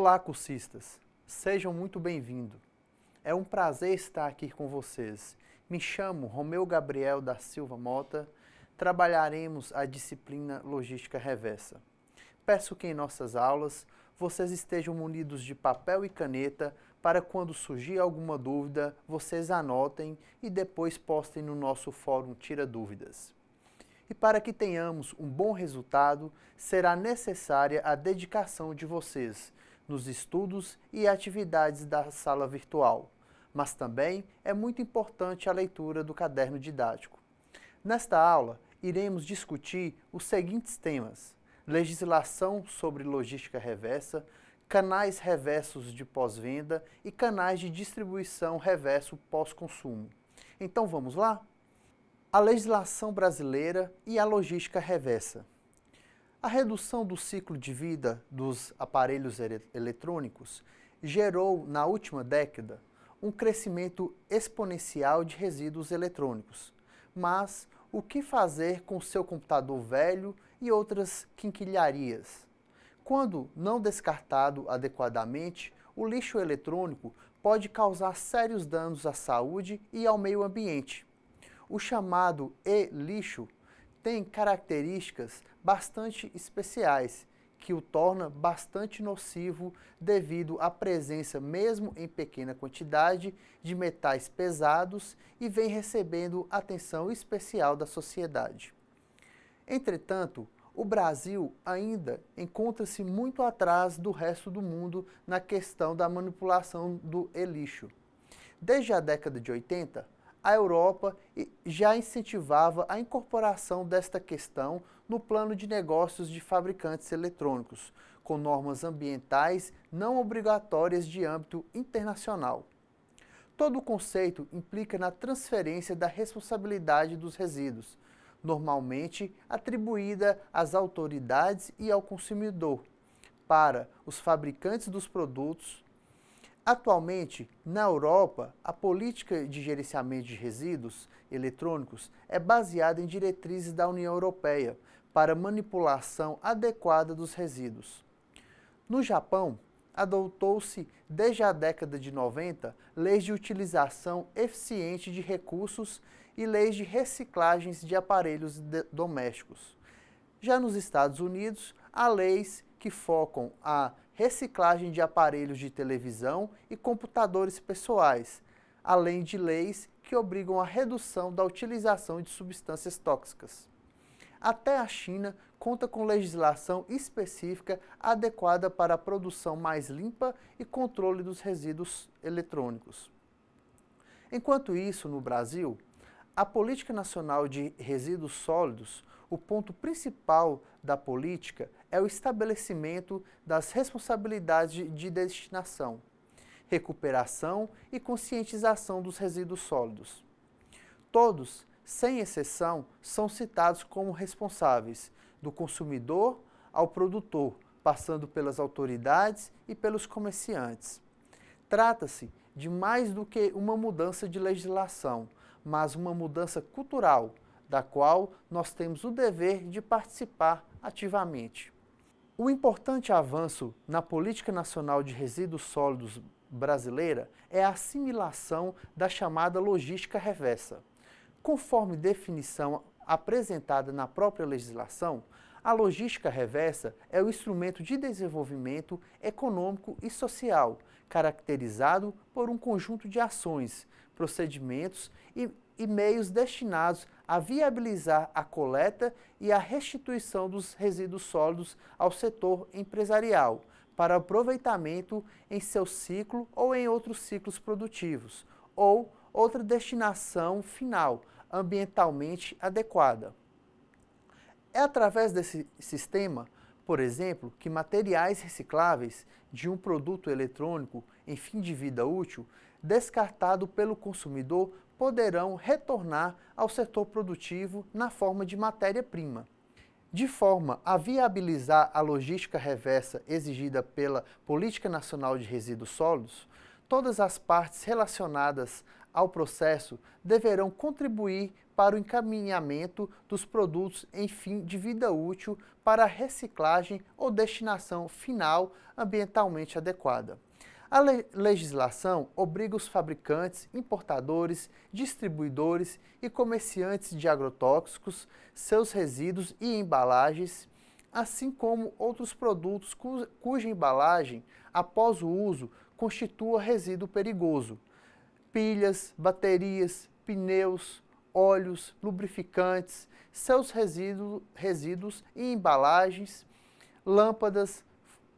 Olá, cursistas! Sejam muito bem-vindos. É um prazer estar aqui com vocês. Me chamo Romeu Gabriel da Silva Mota. Trabalharemos a disciplina Logística Reversa. Peço que em nossas aulas vocês estejam munidos de papel e caneta para quando surgir alguma dúvida, vocês anotem e depois postem no nosso fórum Tira Dúvidas. E para que tenhamos um bom resultado, será necessária a dedicação de vocês nos estudos e atividades da sala virtual, mas também é muito importante a leitura do caderno didático. Nesta aula, iremos discutir os seguintes temas: legislação sobre logística reversa, canais reversos de pós-venda e canais de distribuição reverso pós-consumo. Então vamos lá? A legislação brasileira e a logística reversa. A redução do ciclo de vida dos aparelhos eletrônicos gerou, na última década, um crescimento exponencial de resíduos eletrônicos. Mas o que fazer com seu computador velho e outras quinquilharias? Quando não descartado adequadamente, o lixo eletrônico pode causar sérios danos à saúde e ao meio ambiente. O chamado e-lixo tem características bastante especiais, que o torna bastante nocivo devido à presença, mesmo em pequena quantidade, de metais pesados e vem recebendo atenção especial da sociedade. Entretanto, o Brasil ainda encontra-se muito atrás do resto do mundo na questão da manipulação do e-lixo. Desde a década de 80, a Europa já incentivava a incorporação desta questão no plano de negócios de fabricantes eletrônicos, com normas ambientais não obrigatórias de âmbito internacional. Todo o conceito implica na transferência da responsabilidade dos resíduos, normalmente atribuída às autoridades e ao consumidor, para os fabricantes dos produtos. Atualmente, na Europa, a política de gerenciamento de resíduos eletrônicos é baseada em diretrizes da União Europeia para manipulação adequada dos resíduos. No Japão, adotou-se desde a década de 90 leis de utilização eficiente de recursos e leis de reciclagens de aparelhos domésticos. Já nos Estados Unidos, há leis que focam a reciclagem de aparelhos de televisão e computadores pessoais, além de leis que obrigam a redução da utilização de substâncias tóxicas. Até a China conta com legislação específica adequada para a produção mais limpa e controle dos resíduos eletrônicos. Enquanto isso, no Brasil, a Política Nacional de Resíduos Sólidos, o ponto principal da política é o estabelecimento das responsabilidades de destinação, recuperação e conscientização dos resíduos sólidos. Todos, sem exceção, são citados como responsáveis, do consumidor ao produtor, passando pelas autoridades e pelos comerciantes. Trata-se de mais do que uma mudança de legislação, mas uma mudança cultural, da qual nós temos o dever de participar ativamente. O importante avanço na Política Nacional de Resíduos Sólidos brasileira é a assimilação da chamada logística reversa. Conforme definição apresentada na própria legislação, a logística reversa é o instrumento de desenvolvimento econômico e social, caracterizado por um conjunto de ações, procedimentos e meios destinados a viabilizar a coleta e a restituição dos resíduos sólidos ao setor empresarial, para aproveitamento em seu ciclo ou em outros ciclos produtivos, ou outra destinação final, ambientalmente adequada. É através desse sistema, por exemplo, que materiais recicláveis de um produto eletrônico em fim de vida útil, descartado pelo consumidor, poderão retornar ao setor produtivo na forma de matéria-prima. De forma a viabilizar a logística reversa exigida pela Política Nacional de Resíduos Sólidos, todas as partes relacionadas ao processo deverão contribuir para o encaminhamento dos produtos em fim de vida útil para reciclagem ou destinação final ambientalmente adequada. A legislação obriga os fabricantes, importadores, distribuidores e comerciantes de agrotóxicos, seus resíduos e embalagens, assim como outros produtos cuja embalagem, após o uso, constitua resíduo perigoso. Pilhas, baterias, pneus, óleos, lubrificantes, seus resíduos e embalagens, lâmpadas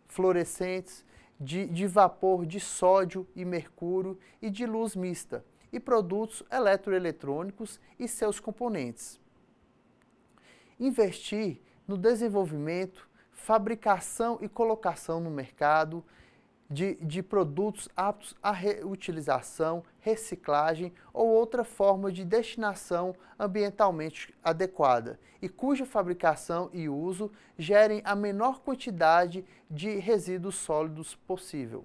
fluorescentes, de vapor de sódio e mercúrio e de luz mista, e produtos eletroeletrônicos e seus componentes. Investir no desenvolvimento, fabricação e colocação no mercado de produtos aptos à reutilização, reciclagem ou outra forma de destinação ambientalmente adequada e cuja fabricação e uso gerem a menor quantidade de resíduos sólidos possível.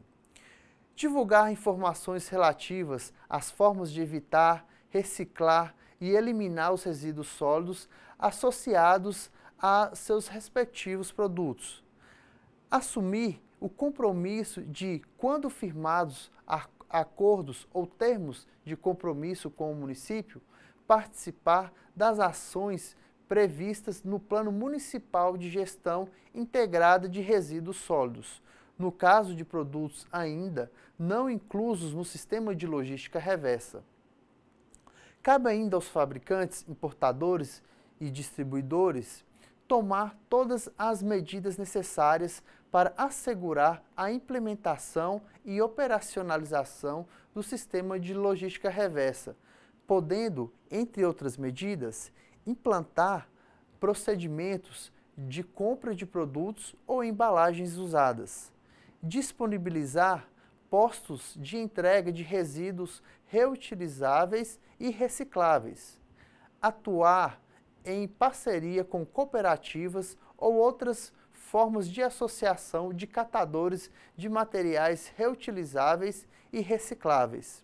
Divulgar informações relativas às formas de evitar, reciclar e eliminar os resíduos sólidos associados a seus respectivos produtos. Assumir o compromisso de, quando firmados acordos ou termos de compromisso com o município, participar das ações previstas no Plano Municipal de Gestão Integrada de Resíduos Sólidos, no caso de produtos ainda não inclusos no sistema de logística reversa. Cabe ainda aos fabricantes, importadores e distribuidores tomar todas as medidas necessárias para assegurar a implementação e operacionalização do sistema de logística reversa, podendo, entre outras medidas, implantar procedimentos de compra de produtos ou embalagens usadas, disponibilizar postos de entrega de resíduos reutilizáveis e recicláveis, atuar em parceria com cooperativas ou outras formas de associação de catadores de materiais reutilizáveis e recicláveis.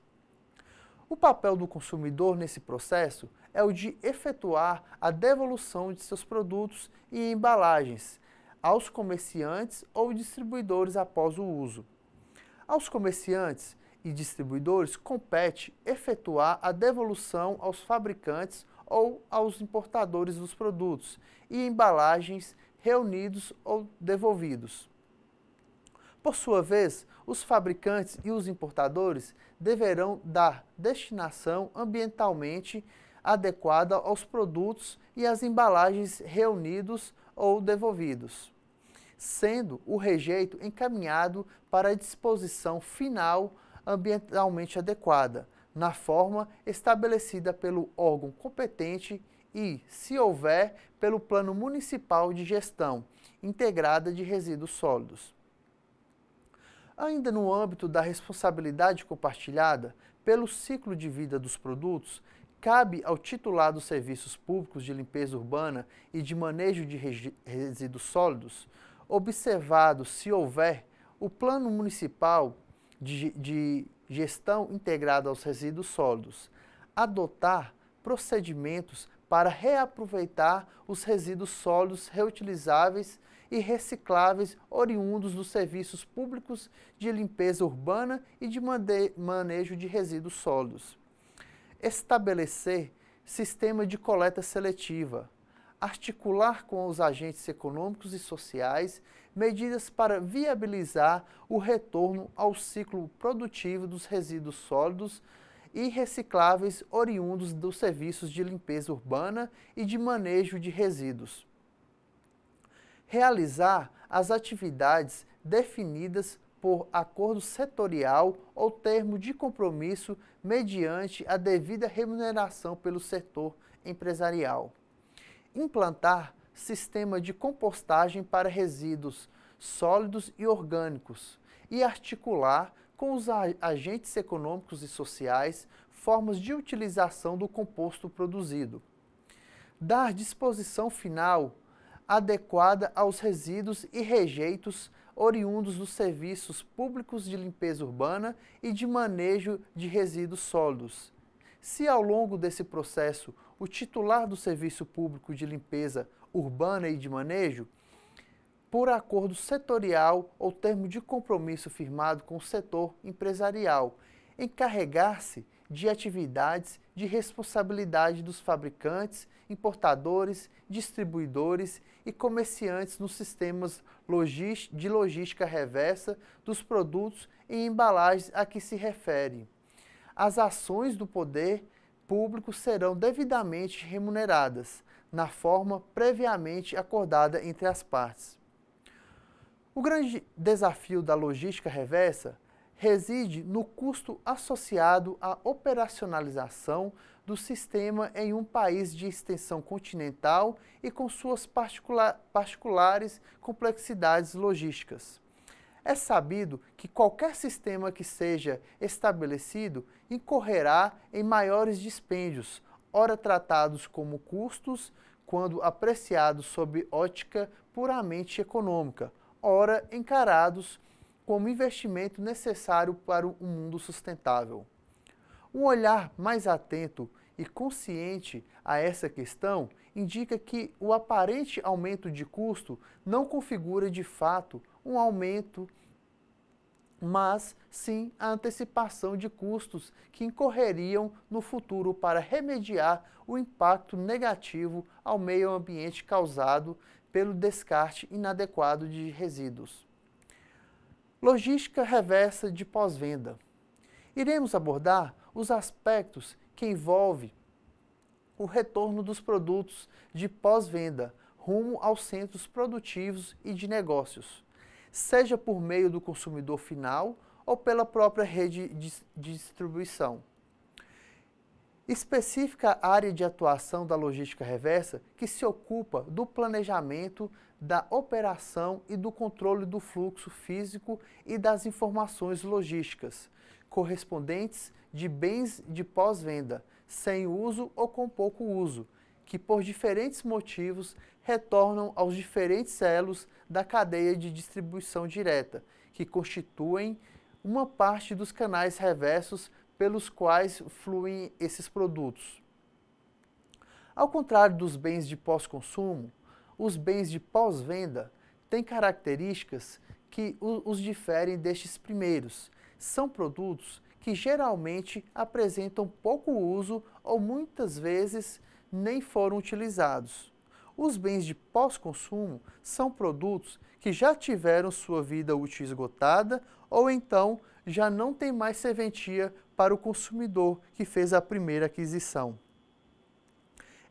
O papel do consumidor nesse processo é o de efetuar a devolução de seus produtos e embalagens aos comerciantes ou distribuidores após o uso. Aos comerciantes e distribuidores compete efetuar a devolução aos fabricantes ou aos importadores dos produtos e embalagens reunidos ou devolvidos. Por sua vez, os fabricantes e os importadores deverão dar destinação ambientalmente adequada aos produtos e às embalagens reunidos ou devolvidos, sendo o rejeito encaminhado para a disposição final ambientalmente adequada, na forma estabelecida pelo órgão competente e, se houver, pelo Plano Municipal de Gestão Integrada de Resíduos Sólidos. Ainda no âmbito da responsabilidade compartilhada pelo ciclo de vida dos produtos, cabe ao titular dos serviços públicos de limpeza urbana e de manejo de resíduos sólidos, observado, se houver, o Plano Municipal de Gestão Integrada aos Resíduos Sólidos, adotar procedimentos para reaproveitar os resíduos sólidos reutilizáveis e recicláveis oriundos dos serviços públicos de limpeza urbana e de manejo de resíduos sólidos. Estabelecer sistema de coleta seletiva, articular com os agentes econômicos e sociais medidas para viabilizar o retorno ao ciclo produtivo dos resíduos sólidos e recicláveis oriundos dos serviços de limpeza urbana e de manejo de resíduos. Realizar as atividades definidas por acordo setorial ou termo de compromisso mediante a devida remuneração pelo setor empresarial. Implantar sistema de compostagem para resíduos sólidos e orgânicos e articular com os agentes econômicos e sociais formas de utilização do composto produzido. Dar disposição final adequada aos resíduos e rejeitos oriundos dos serviços públicos de limpeza urbana e de manejo de resíduos sólidos. Se ao longo desse processo o titular do serviço público de limpeza urbana e de manejo, por acordo setorial ou termo de compromisso firmado com o setor empresarial, encarregar-se de atividades de responsabilidade dos fabricantes, importadores, distribuidores e comerciantes nos sistemas de logística reversa dos produtos e embalagens a que se refere. As ações do poder público serão devidamente remuneradas, na forma previamente acordada entre as partes. O grande desafio da logística reversa reside no custo associado à operacionalização do sistema em um país de extensão continental e com suas particulares complexidades logísticas. É sabido que qualquer sistema que seja estabelecido incorrerá em maiores dispêndios, ora tratados como custos, quando apreciados sob ótica puramente econômica, ora encarados como investimento necessário para um mundo sustentável. Um olhar mais atento e consciente a essa questão indica que o aparente aumento de custo não configura de fato um aumento, mas sim a antecipação de custos que incorreriam no futuro para remediar o impacto negativo ao meio ambiente causado pelo descarte inadequado de resíduos. Logística reversa de pós-venda. Iremos abordar os aspectos que envolvem o retorno dos produtos de pós-venda rumo aos centros produtivos e de negócios, seja por meio do consumidor final ou pela própria rede de distribuição. Específica área de atuação da logística reversa que se ocupa do planejamento, da operação e do controle do fluxo físico e das informações logísticas correspondentes de bens de pós-venda, sem uso ou com pouco uso, que por diferentes motivos retornam aos diferentes elos da cadeia de distribuição direta, que constituem uma parte dos canais reversos pelos quais fluem esses produtos. Ao contrário dos bens de pós-consumo, os bens de pós-venda têm características que os diferem destes primeiros. São produtos que geralmente apresentam pouco uso ou muitas vezes nem foram utilizados. Os bens de pós-consumo são produtos que já tiveram sua vida útil esgotada ou então já não tem mais serventia para o consumidor que fez a primeira aquisição.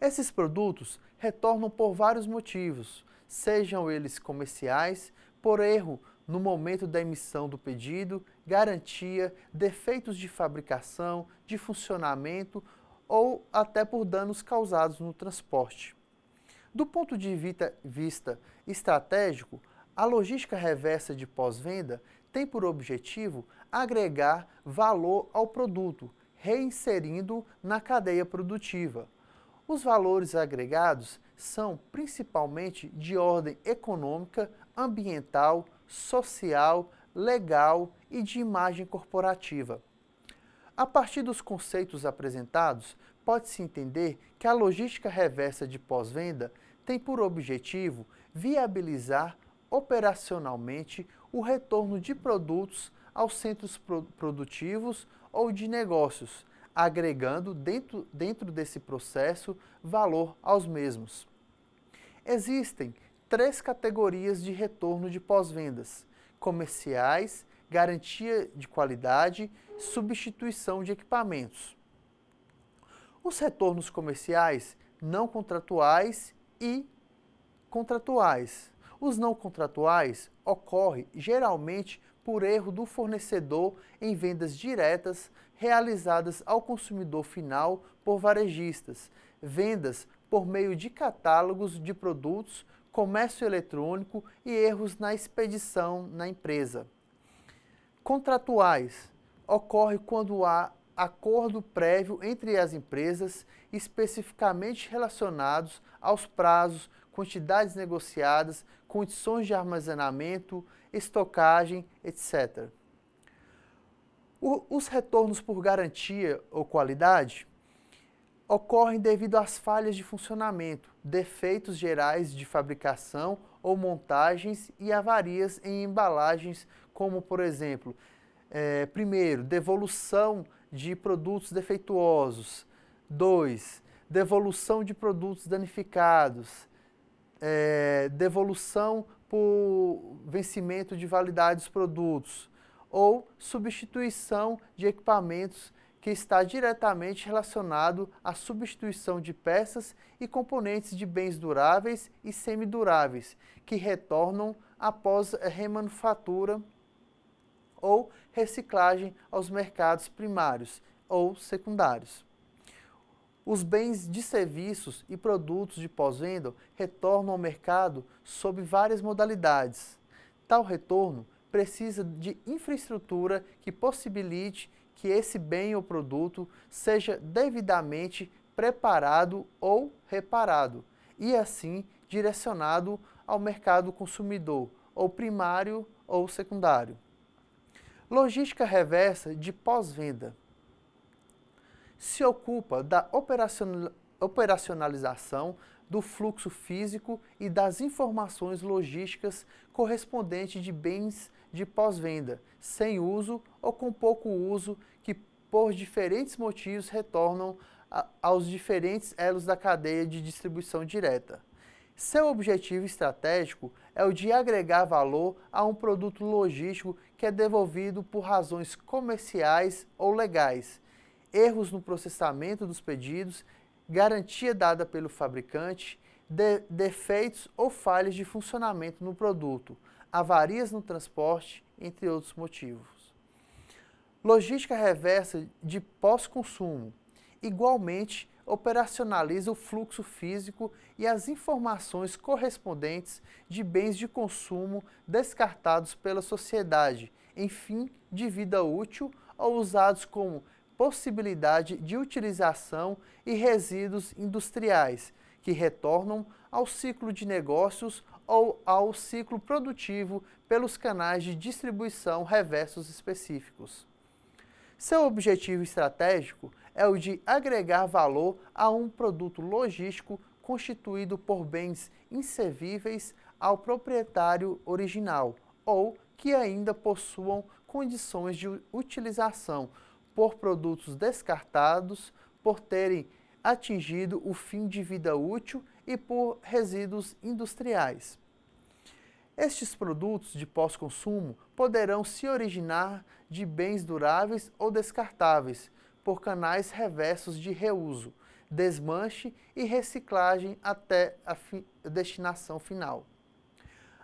Esses produtos retornam por vários motivos, sejam eles comerciais, por erro no momento da emissão do pedido, garantia, defeitos de fabricação, de funcionamento ou até por danos causados no transporte. Do ponto de vista estratégico, a logística reversa de pós-venda tem por objetivo agregar valor ao produto, reinserindo na cadeia produtiva. Os valores agregados são principalmente de ordem econômica, ambiental, social, legal e de imagem corporativa. A partir dos conceitos apresentados, pode-se entender que a logística reversa de pós-venda tem por objetivo viabilizar operacionalmente o retorno de produtos aos centros produtivos ou de negócios, agregando dentro desse processo valor aos mesmos. Existem 3 categorias de retorno de pós-vendas: comerciais, garantia de qualidade, substituição de equipamentos. Os retornos comerciais não contratuais e contratuais. Os não contratuais ocorrem geralmente por erro do fornecedor em vendas diretas realizadas ao consumidor final por varejistas, vendas por meio de catálogos de produtos, comércio eletrônico e erros na expedição na empresa. Contratuais ocorre quando há acordo prévio entre as empresas especificamente relacionados aos prazos, quantidades negociadas, condições de armazenamento, estocagem, etc. Os retornos por garantia ou qualidade ocorrem devido às falhas de funcionamento, defeitos gerais de fabricação ou montagens e avarias em embalagens, como, por exemplo, primeiro, devolução de produtos defeituosos. 2. Devolução de produtos danificados. Devolução por vencimento de validade dos produtos. Ou substituição de equipamentos que está diretamente relacionado à substituição de peças e componentes de bens duráveis e semiduráveis, que retornam após remanufatura ou reciclagem aos mercados primários ou secundários. Os bens de serviços e produtos de pós-venda retornam ao mercado sob várias modalidades. Tal retorno precisa de infraestrutura que possibilite que esse bem ou produto seja devidamente preparado ou reparado, e assim direcionado ao mercado consumidor, ou primário ou secundário. Logística reversa de pós-venda. Se ocupa da operacionalização do fluxo físico e das informações logísticas correspondentes de bens de pós-venda, sem uso ou com pouco uso, que por diferentes motivos retornam aos diferentes elos da cadeia de distribuição direta. Seu objetivo estratégico é o de agregar valor a um produto logístico que é devolvido por razões comerciais ou legais, erros no processamento dos pedidos, garantia dada pelo fabricante, defeitos ou falhas de funcionamento no produto, avarias no transporte, entre outros motivos. Logística reversa de pós-consumo. Igualmente, operacionaliza o fluxo físico e as informações correspondentes de bens de consumo descartados pela sociedade em fim de vida útil ou usados como possibilidade de utilização e resíduos industriais, que retornam ao ciclo de negócios ou ao ciclo produtivo pelos canais de distribuição reversos específicos. Seu objetivo estratégico é o de agregar valor a um produto logístico constituído por bens inservíveis ao proprietário original ou que ainda possuam condições de utilização por produtos descartados, por terem atingido o fim de vida útil e por resíduos industriais. Estes produtos de pós-consumo poderão se originar de bens duráveis ou descartáveis, por canais reversos de reuso, desmanche e reciclagem até a destinação final.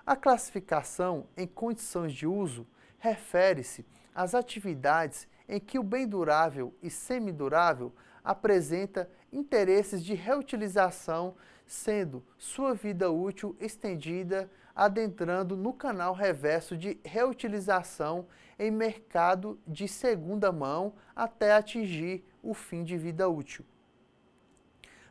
A classificação em condições de uso refere-se às atividades em que o bem durável e semidurável apresenta interesses de reutilização, sendo sua vida útil estendida, adentrando no canal reverso de reutilização em mercado de segunda mão até atingir o fim de vida útil.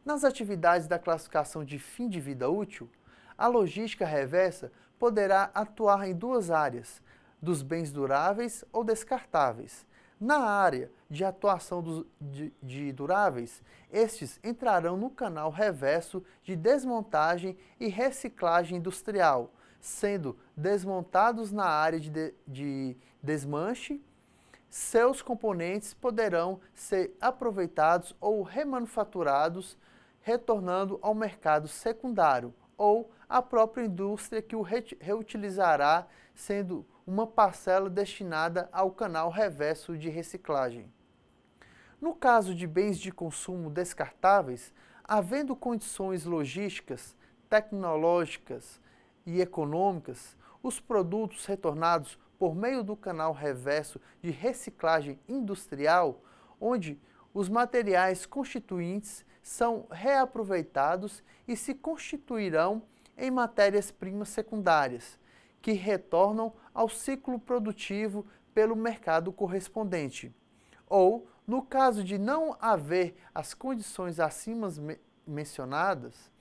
Nas atividades da classificação de fim de vida útil, a logística reversa poderá atuar em duas áreas, dos bens duráveis ou descartáveis. Na área de atuação de duráveis, estes entrarão no canal reverso de desmontagem e reciclagem industrial, sendo desmontados na área de desmanche. Seus componentes poderão ser aproveitados ou remanufaturados, retornando ao mercado secundário ou à própria indústria que o reutilizará, sendo uma parcela destinada ao canal reverso de reciclagem. No caso de bens de consumo descartáveis, havendo condições logísticas, tecnológicas e econômicas, os produtos retornados por meio do canal reverso de reciclagem industrial, onde os materiais constituintes são reaproveitados e se constituirão em matérias-primas secundárias, que retornam ao ciclo produtivo pelo mercado correspondente. Ou, no caso de não haver as condições acima mencionadas,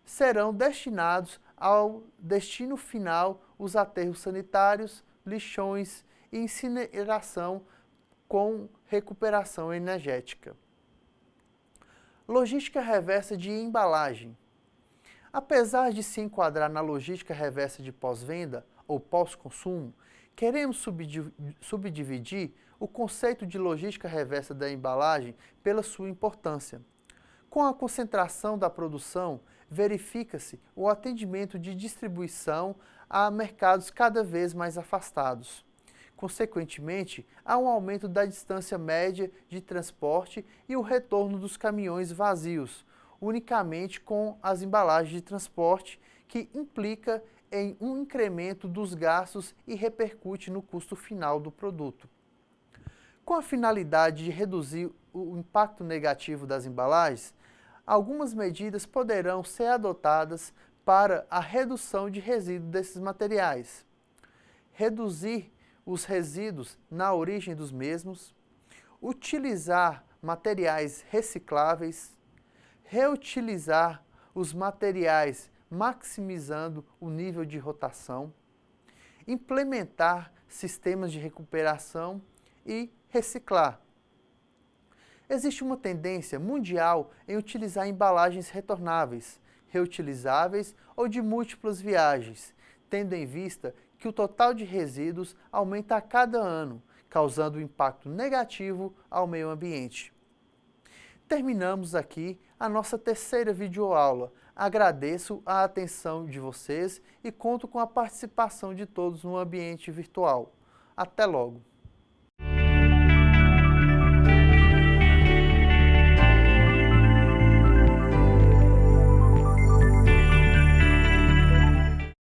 serão destinados ao destino final os aterros sanitários, lixões e incineração com recuperação energética. Logística reversa de embalagem. Apesar de se enquadrar na logística reversa de pós-venda ou pós-consumo, queremos subdividir o conceito de logística reversa da embalagem pela sua importância. Com a concentração da produção, verifica-se o atendimento de distribuição a mercados cada vez mais afastados. Consequentemente, há um aumento da distância média de transporte e o retorno dos caminhões vazios, unicamente com as embalagens de transporte, que implica em um incremento dos gastos e repercute no custo final do produto. Com a finalidade de reduzir o impacto negativo das embalagens, algumas medidas poderão ser adotadas para a redução de resíduos desses materiais. Reduzir os resíduos na origem dos mesmos, utilizar materiais recicláveis, reutilizar os materiais maximizando o nível de rotação, implementar sistemas de recuperação e reciclar. Existe uma tendência mundial em utilizar embalagens retornáveis, reutilizáveis ou de múltiplas viagens, tendo em vista que o total de resíduos aumenta a cada ano, causando um impacto negativo ao meio ambiente. Terminamos aqui a nossa terceira videoaula. Agradeço a atenção de vocês e conto com a participação de todos no ambiente virtual. Até logo!